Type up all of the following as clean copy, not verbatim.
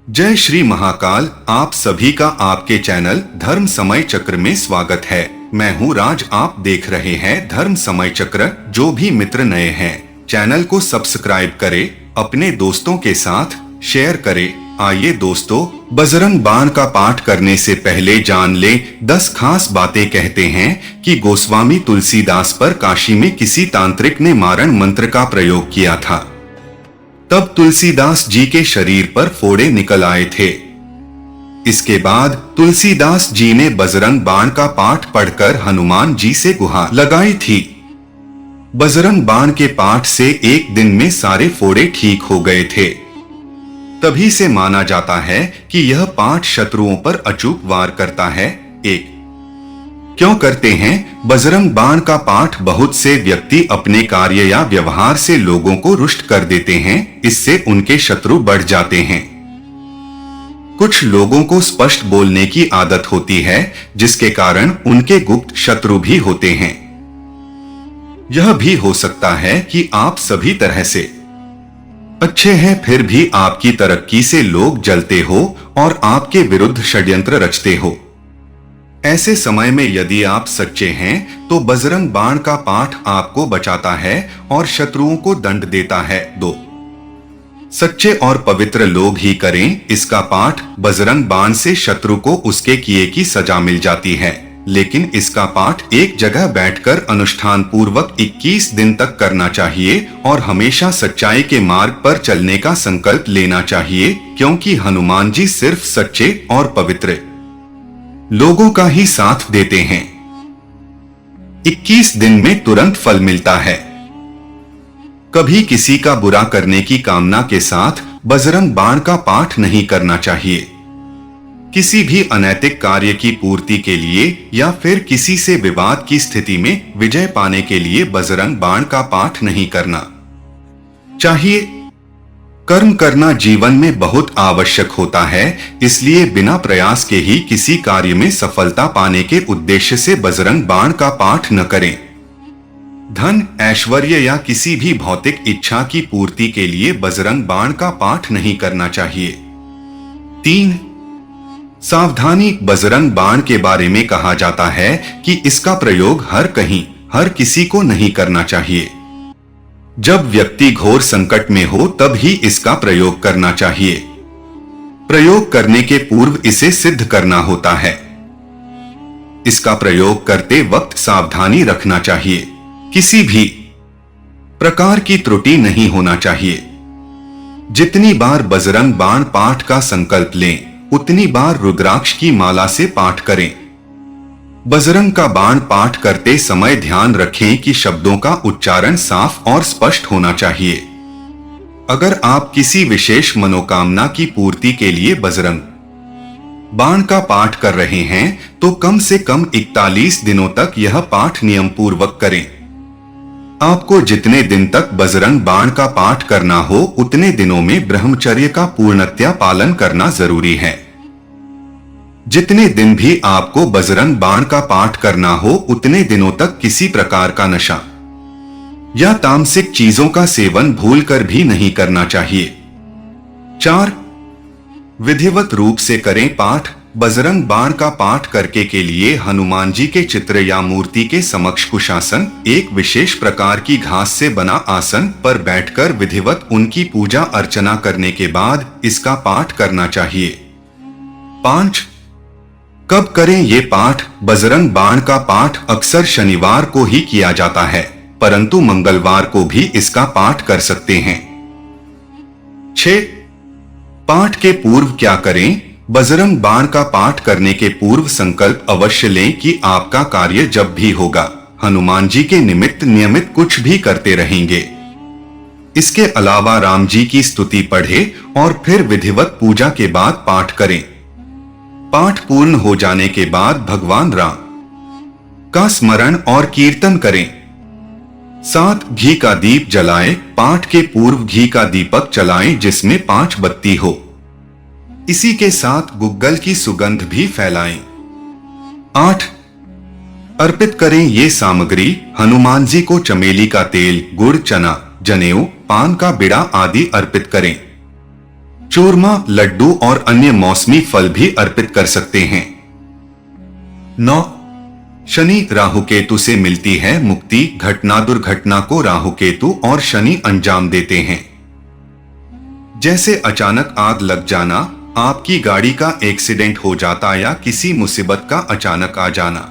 जय श्री महाकाल। आप सभी का आपके चैनल धर्म समय चक्र में स्वागत है। मैं हूं राज, आप देख रहे हैं धर्म समय चक्र। जो भी मित्र नए हैं चैनल को सब्सक्राइब करें, अपने दोस्तों के साथ शेयर करें। आइए दोस्तों, बजरंग बाण का पाठ करने से पहले जान लें 10 खास बातें। कहते हैं कि गोस्वामी तुलसीदास पर काशी में किसी तांत्रिक ने मारण मंत्र का प्रयोग किया था। तब तुलसीदास जी के शरीर पर फोड़े निकल आए थे। इसके बाद तुलसीदास जी ने बजरंग बाण का पाठ पढ़कर हनुमान जी से गुहार लगाई थी। बजरंग बाण के पाठ से एक दिन में सारे फोड़े ठीक हो गए थे। तभी से माना जाता है कि यह पाठ शत्रुओं पर अचूक वार करता है। क्यों करते हैं? बजरंग बाण का पाठ बहुत से व्यक्ति अपने कार्य या व्यवहार से लोगों को रुष्ट कर देते हैं। इससे उनके शत्रु बढ़ जाते हैं। कुछ लोगों को स्पष्ट बोलने की आदत होती है, जिसके कारण उनके गुप्त शत्रु भी होते हैं। यह भी हो सकता है कि आप सभी तरह से अच्छे हैं, फिर भी आपकी तरक्की से लोग जलते हो और आपके विरुद्ध षड्यंत्र रचते हो। ऐसे समय में यदि आप सच्चे हैं तो बजरंग बाण का पाठ आपको बचाता है और शत्रुओं को दंड देता है। 2. सच्चे और पवित्र लोग ही करें इसका पाठ। बजरंग बाण से शत्रु को उसके किए की सजा मिल जाती है, लेकिन इसका पाठ एक जगह बैठकर अनुष्ठान पूर्वक 21 दिन तक करना चाहिए और हमेशा सच्चाई के मार्ग पर चलने का संकल्प लेना चाहिए, क्योंकि हनुमान जी सिर्फ सच्चे और पवित्र लोगों का ही साथ देते हैं। 21 दिन में तुरंत फल मिलता है। कभी किसी का बुरा करने की कामना के साथ बजरंग बाण का पाठ नहीं करना चाहिए। किसी भी अनैतिक कार्य की पूर्ति के लिए या फिर किसी से विवाद की स्थिति में विजय पाने के लिए बजरंग बाण का पाठ नहीं करना चाहिए। कर्म करना जीवन में बहुत आवश्यक होता है, इसलिए बिना प्रयास के ही किसी कार्य में सफलता पाने के उद्देश्य से बजरंग बाण का पाठ न करें। धन, ऐश्वर्य या किसी भी भौतिक इच्छा की पूर्ति के लिए बजरंग बाण का पाठ नहीं करना चाहिए। 3. सावधानी। बजरंग बाण के बारे में कहा जाता है कि इसका प्रयोग हर कहीं, हर किसी को नहीं करना चाहिए। जब व्यक्ति घोर संकट में हो तब ही इसका प्रयोग करना चाहिए। प्रयोग करने के पूर्व इसे सिद्ध करना होता है। इसका प्रयोग करते वक्त सावधानी रखना चाहिए। किसी भी प्रकार की त्रुटि नहीं होना चाहिए। जितनी बार बजरंग बाण पाठ का संकल्प लें, उतनी बार रुद्राक्ष की माला से पाठ करें। बजरंग का बाण पाठ करते समय ध्यान रखें कि शब्दों का उच्चारण साफ और स्पष्ट होना चाहिए। अगर आप किसी विशेष मनोकामना की पूर्ति के लिए बजरंग बाण का पाठ कर रहे हैं तो कम से कम 41 दिनों तक यह पाठ नियम पूर्वक करें। आपको जितने दिन तक बजरंग बाण का पाठ करना हो, उतने दिनों में ब्रह्मचर्य का पूर्णतया पालन करना जरूरी है। जितने दिन भी आपको बजरंग बाण का पाठ करना हो, उतने दिनों तक किसी प्रकार का नशा या तामसिक चीजों का सेवन भूलकर भी नहीं करना चाहिए। 4. विधिवत रूप से करें पाठ। बजरंग बाण का पाठ करके के लिए हनुमान जी के चित्र या मूर्ति के समक्ष कुशासन, एक विशेष प्रकार की घास से बना आसन पर बैठकर विधिवत उनकी पूजा अर्चना करने के बाद इसका पाठ करना चाहिए। 5. कब करें ये पाठ? बजरंग बाण का पाठ अक्सर शनिवार को ही किया जाता है, परंतु मंगलवार को भी इसका पाठ कर सकते हैं। 6. पाठ के पूर्व क्या करें? बजरंग बाण का पाठ करने के पूर्व संकल्प अवश्य लें कि आपका कार्य जब भी होगा, हनुमान जी के निमित्त नियमित कुछ भी करते रहेंगे। इसके अलावा राम जी की स्तुति पढ़े और फिर विधिवत पूजा के बाद पाठ करें। पाठ पूर्ण हो जाने के बाद भगवान राम का स्मरण और कीर्तन करें। 7. घी का दीप जलाएं। पाठ के पूर्व घी का दीपक जलाएं जिसमें 5 बत्ती हो। इसी के साथ गुग्गल की सुगंध भी फैलाएं। 8. अर्पित करें ये सामग्री। हनुमान जी को चमेली का तेल, गुड़, चना, जनेऊ, पान का बिड़ा आदि अर्पित करें। चूरमा, लड्डू और अन्य मौसमी फल भी अर्पित कर सकते हैं। 9. शनि राहु केतु से मिलती है मुक्ति। घटना दुर्घटना को राहु केतु और शनि अंजाम देते हैं, जैसे अचानक आग लग जाना, आपकी गाड़ी का एक्सीडेंट हो जाता या किसी मुसीबत का अचानक आ जाना।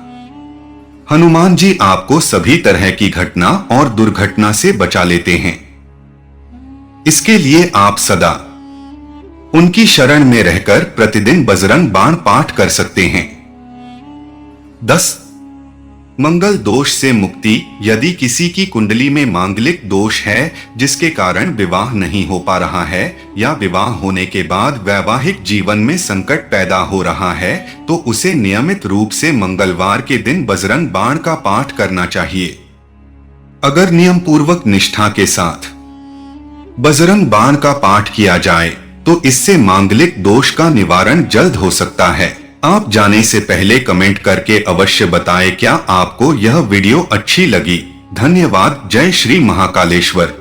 हनुमान जी आपको सभी तरह की घटना और दुर्घटना से बचा लेते हैं। इसके लिए आप सदा उनकी शरण में रहकर प्रतिदिन बजरंग बाण पाठ कर सकते हैं। 10. मंगल दोष से मुक्ति। यदि किसी की कुंडली में मांगलिक दोष है जिसके कारण विवाह नहीं हो पा रहा है या विवाह होने के बाद वैवाहिक जीवन में संकट पैदा हो रहा है, तो उसे नियमित रूप से मंगलवार के दिन बजरंग बाण का पाठ करना चाहिए। अगर नियम पूर्वक निष्ठा के साथ बजरंग बाण का पाठ किया जाए तो इससे मांगलिक दोष का निवारण जल्द हो सकता है। आप जाने से पहले कमेंट करके अवश्य बताएं क्या आपको यह वीडियो अच्छी लगी। धन्यवाद। जय श्री महाकालेश्वर।